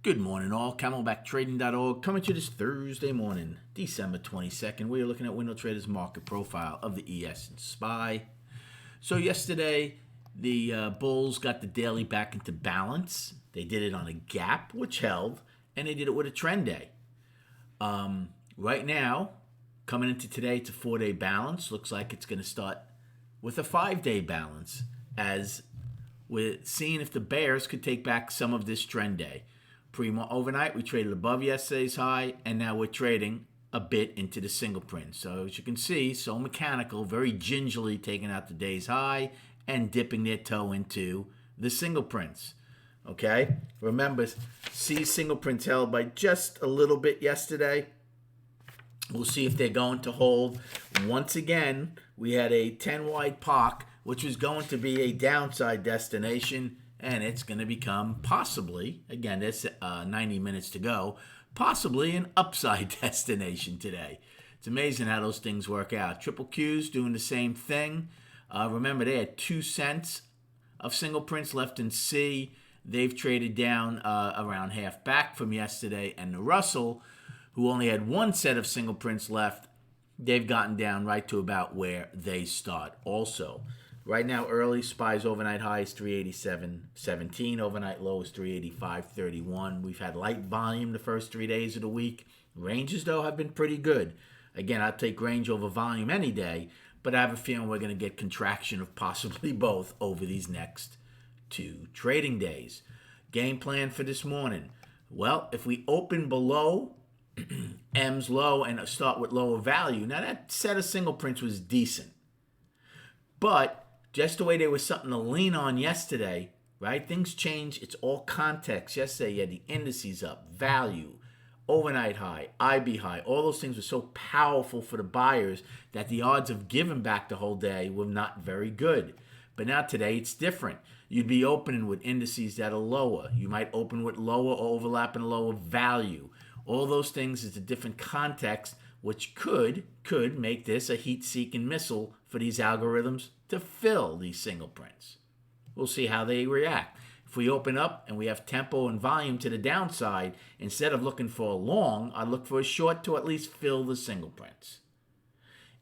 Good morning, all. CamelbackTrading.org coming to you this Thursday morning, December 22nd. We are looking at Window Trader's market profile of the ES and SPY. So yesterday, the Bulls got the daily back into balance. They did it on a gap, which held, and they did it with a trend day. Right now, coming into today, it's a 4-day balance. Looks like it's going to start with a 5-day balance, as we're seeing if the bears could take back some of this trend day. Overnight, we traded above yesterday's high, and now we're trading a bit into the single print. So as you can see, so mechanical, very gingerly taking out the day's high and dipping their toe into the single prints. Okay? Remember, see single prints held by just a little bit yesterday. We'll see if they're going to hold. Once again, we had a 10-wide POC, which was going to be a downside destination. And it's going to become possibly, again, there's 90 minutes to go, possibly an upside destination today. It's amazing how those things work out. Triple Q's doing the same thing. Remember, they had 2 cents of single prints left in C. They've traded down around half back from yesterday. And the Russell, who only had 1 set of single prints left, they've gotten down right to about where they start also. Right now, early, SPY's overnight high is 387.17. Overnight low is 385.31. We've had light volume the first 3 days of the week. Ranges, though, have been pretty good. Again, I'll take range over volume any day, but I have a feeling we're going to get contraction of possibly both over these next 2 trading days. Game plan for this morning. Well, if we open below M's low and start with lower value, now that set of single prints was decent. But just the way there was something to lean on yesterday, right? Things change. It's all context. Yesterday, you had the indices up, value, overnight high, IB high. All those things were so powerful for the buyers that the odds of giving back the whole day were not very good. But now today, it's different. You'd be opening with indices that are lower. You might open with lower or overlapping lower value. All those things is a different context, which could make this a heat-seeking missile for these algorithms to fill these single prints. We'll see how they react. If we open up and we have tempo and volume to the downside, instead of looking for a long, I'd look for a short to at least fill the single prints.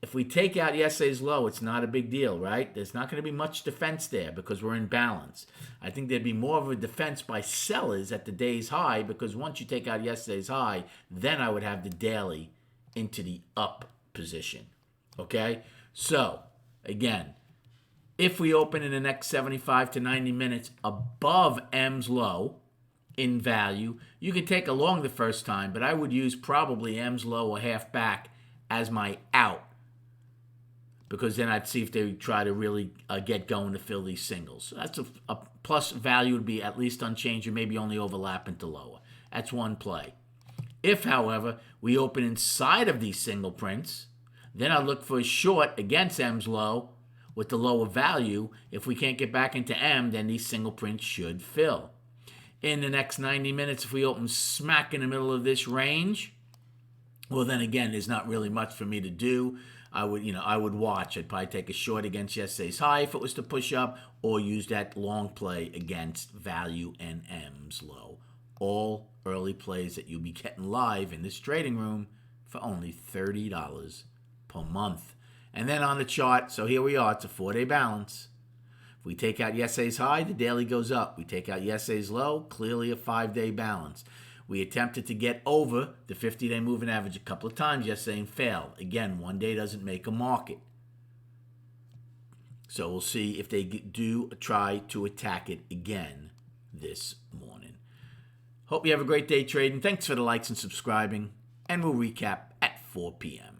If we take out yesterday's low, it's not a big deal, right? There's not going to be much defense there because we're in balance. I think there'd be more of a defense by sellers at the day's high, because once you take out yesterday's high, then I would have the daily into the up position. Okay? So, again, if we open in the next 75 to 90 minutes above M's low in value, you could take a long the first time, but I would use probably M's low or half back as my out, because then I'd see if they try to really get going to fill these singles. So that's a plus value would be at least unchanged or maybe only overlap into lower. That's one play. If, however, we open inside of these single prints, then I'll look for a short against M's low with the lower value. If we can't get back into M, then these single prints should fill. In the next 90 minutes, if we open smack in the middle of this range, well, then again, there's not really much for me to do. I would watch. I'd probably take a short against yesterday's high if it was to push up, or use that long play against value and M's low. All early plays that you'll be getting live in this trading room for only $30 per month. And then on the chart, so here we are, it's a 4-day balance. If we take out yesterday's high, the daily goes up. We take out yesterday's low, clearly a 5-day balance. We attempted to get over the 50-day moving average a couple of times yesterday and failed. Again, 1 day doesn't make a market. So we'll see if they do try to attack it again this morning. Hope you have a great day trading. Thanks for the likes and subscribing, and we'll recap at 4 p.m.